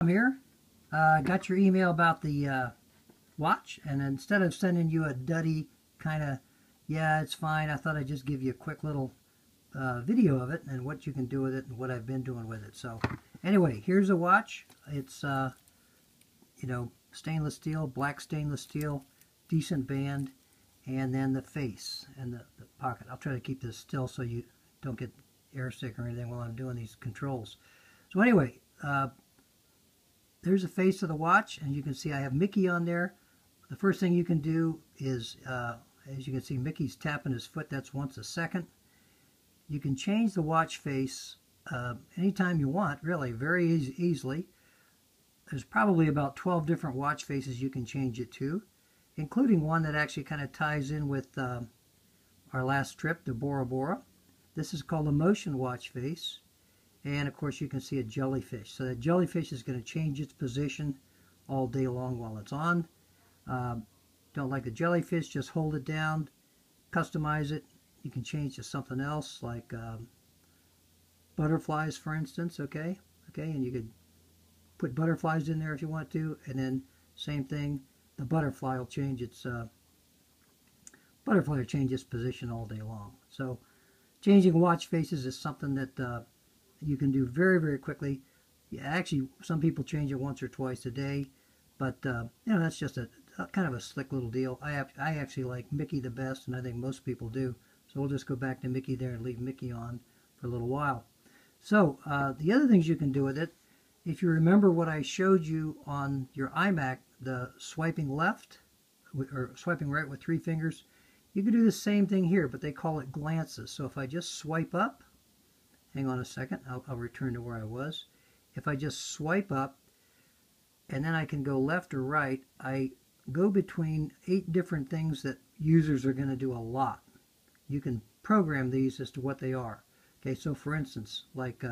I'm here. I got your email about the watch, and instead of sending you a duddy kind of, yeah, it's fine, I thought I'd just give you a quick little video of it and what you can do with it and what I've been doing with it. So anyway, here's a watch. It's, stainless steel, black stainless steel, decent band, and then the face and the pocket. I'll try to keep this still so you don't get airsick or anything while I'm doing these controls. So anyway, there's the face of the watch, and you can see I have Mickey on there. The first thing you can do is, as you can see, Mickey's tapping his foot. That's once a second. You can change the watch face anytime you want, really, very easily. There's probably about 12 different watch faces you can change it to, including one that actually kind of ties in with our last trip, the Bora Bora. This is called a motion watch face. And of course you can see a jellyfish. So that jellyfish is going to change its position all day long while it's on. Don't like the jellyfish, just hold it down, customize it. You can change to something else like butterflies, for instance, okay, and you could put butterflies in there if you want to, and then same thing, the butterfly will change its position all day long. So changing watch faces is something that you can do very, very quickly. Yeah, actually, some people change it once or twice a day, but that's just a kind of a slick little deal. I actually like Mickey the best, and I think most people do. So we'll just go back to Mickey there and leave Mickey on for a little while. So the other things you can do with it, if you remember what I showed you on your iMac, the swiping left or swiping right with 3 fingers, you can do the same thing here, but they call it glances. So if I just swipe up, hang on a second, I'll return to where I was. If I just swipe up, and then I can go left or right, I go between 8 different things that users are going to do a lot. You can program these as to what they are. Okay, so for instance, like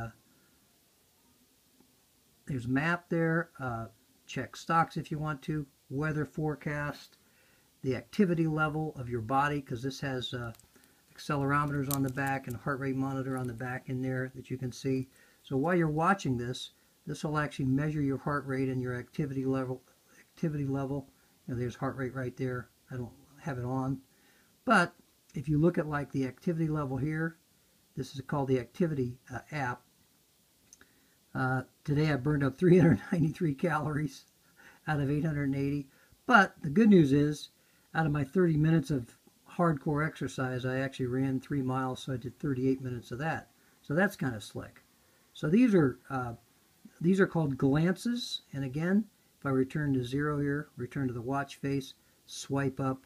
there's map there, check stocks if you want to, weather forecast, the activity level of your body, because this has accelerometers on the back and heart rate monitor on the back in there that you can see. So while you're watching this, this will actually measure your heart rate and your activity level. There's heart rate right there. I don't have it on. But if you look at like the activity level here, this is called the activity app. Today I burned up 393 calories out of 880. But the good news is, out of my 30 minutes of hardcore exercise, I actually ran 3 miles, so I did 38 minutes of that. So that's kind of slick. So these are called glances. And again, if I return to 0 here, return to the watch face, swipe up,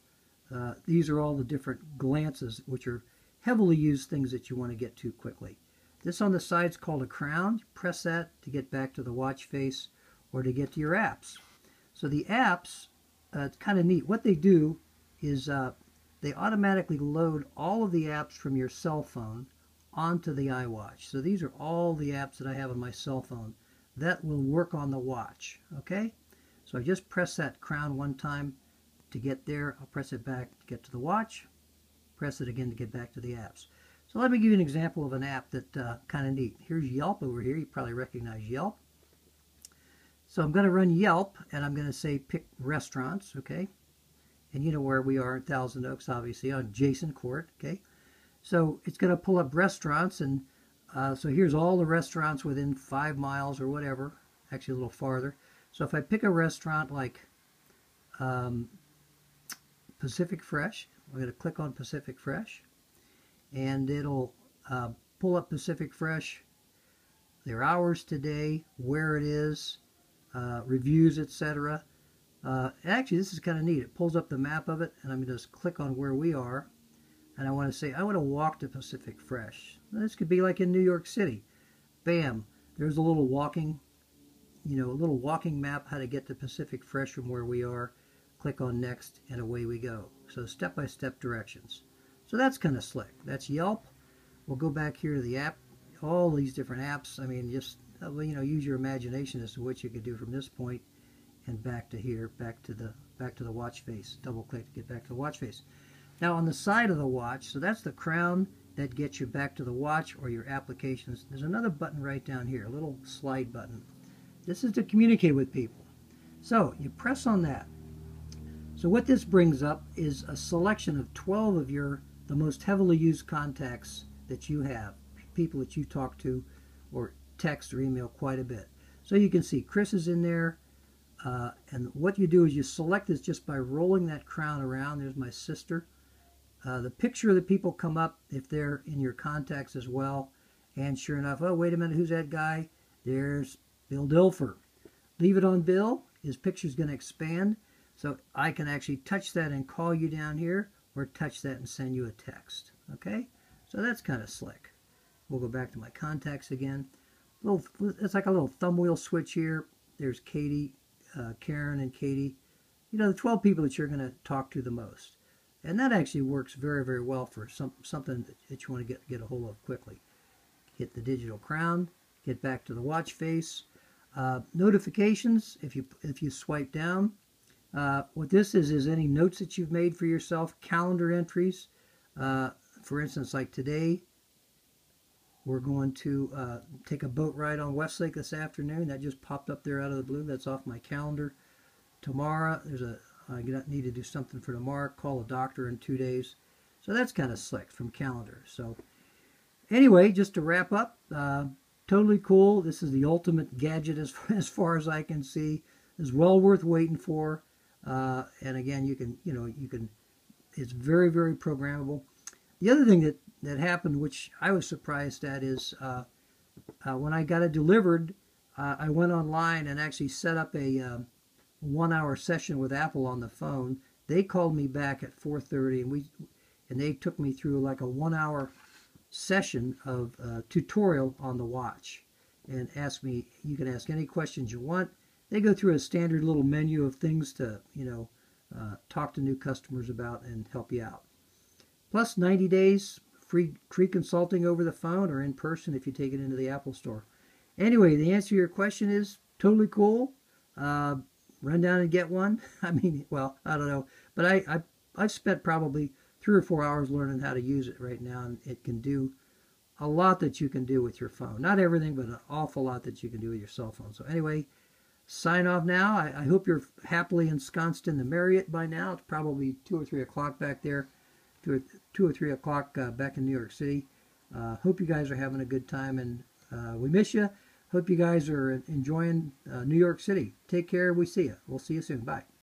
these are all the different glances, which are heavily used things that you want to get to quickly. This on the side is called a crown. Press that to get back to the watch face or to get to your apps. So the apps, it's kind of neat. What they do is they automatically load all of the apps from your cell phone onto the iWatch. So these are all the apps that I have on my cell phone that will work on the watch. Okay? So I just press that crown one time to get there. I'll press it back to get to the watch. Press it again to get back to the apps. So let me give you an example of an app that kind of neat. Here's Yelp over here. You probably recognize Yelp. So I'm going to run Yelp, and I'm going to say pick restaurants, okay? And you know where we are in Thousand Oaks, obviously, on Jason Court, okay? So it's going to pull up restaurants, and so here's all the restaurants within 5 miles or whatever, actually a little farther. So if I pick a restaurant like Pacific Fresh, I'm going to click on Pacific Fresh, and it'll pull up Pacific Fresh, their hours today, where it is, reviews, etc. Actually, this is kind of neat. It pulls up the map of it, and I'm going to just click on where we are, and I want to say I want to walk to Pacific Fresh. This could be like in New York City. Bam! There's a little walking, a little walking map how to get to Pacific Fresh from where we are. Click on next, and away we go. So step-by-step directions. So that's kind of slick. That's Yelp. We'll go back here to the app. All these different apps. I mean, just use your imagination as to what you could do from this point and back to here, back to the watch face. Double click to get back to the watch face. Now on the side of the watch, so that's the crown that gets you back to the watch or your applications. There's another button right down here, a little slide button. This is to communicate with people. So you press on that. So what this brings up is a selection of 12 of the most heavily used contacts that you have, people that you talk to or text or email quite a bit. So you can see Chris is in there, and what you do is you select this just by rolling that crown around. There's my sister. The picture of the people come up if they're in your contacts as well. And sure enough, oh, wait a minute, who's that guy? There's Bill Dilfer. Leave it on Bill. His picture's going to expand. So I can actually touch that and call you down here, or touch that and send you a text. Okay? So that's kind of slick. We'll go back to my contacts again. It's like a little thumb wheel switch here. There's Katie, Karen and Katie. You know, the 12 people that you're going to talk to the most. And that actually works very, very well for something that you want to get a hold of quickly. Hit the digital crown, get back to the watch face. Notifications, if you swipe down. What this is any notes that you've made for yourself, calendar entries. For instance, like today, we're going to take a boat ride on Westlake this afternoon. That just popped up there out of the blue. That's off my calendar. Tomorrow, I need to do something for tomorrow, call a doctor in 2 days. So that's kind of slick from calendar. So anyway, just to wrap up, totally cool. This is the ultimate gadget as far as I can see. It's well worth waiting for. And again, you can, it's very, very programmable. The other thing that happened, which I was surprised at, is when I got it delivered, I went online and actually set up a 1-hour session with Apple on the phone. They called me back at 4:30, and they took me through like a 1-hour session of tutorial on the watch, and asked me, you can ask any questions you want. They go through a standard little menu of things to talk to new customers about and help you out. Plus 90 days free consulting over the phone or in person if you take it into the Apple Store. Anyway, the answer to your question is totally cool. Run down and get one. I mean, well, I don't know, but I've spent probably 3 or 4 hours learning how to use it right now, and it can do a lot that you can do with your phone. Not everything, but an awful lot that you can do with your cell phone. So anyway, sign off now. I hope you're happily ensconced in the Marriott by now. It's probably 2 or 3 o'clock back there, 2 or 3 o'clock back in New York City. Hope you guys are having a good time, and we miss you. Hope you guys are enjoying New York City. Take care. We'll see you soon. Bye.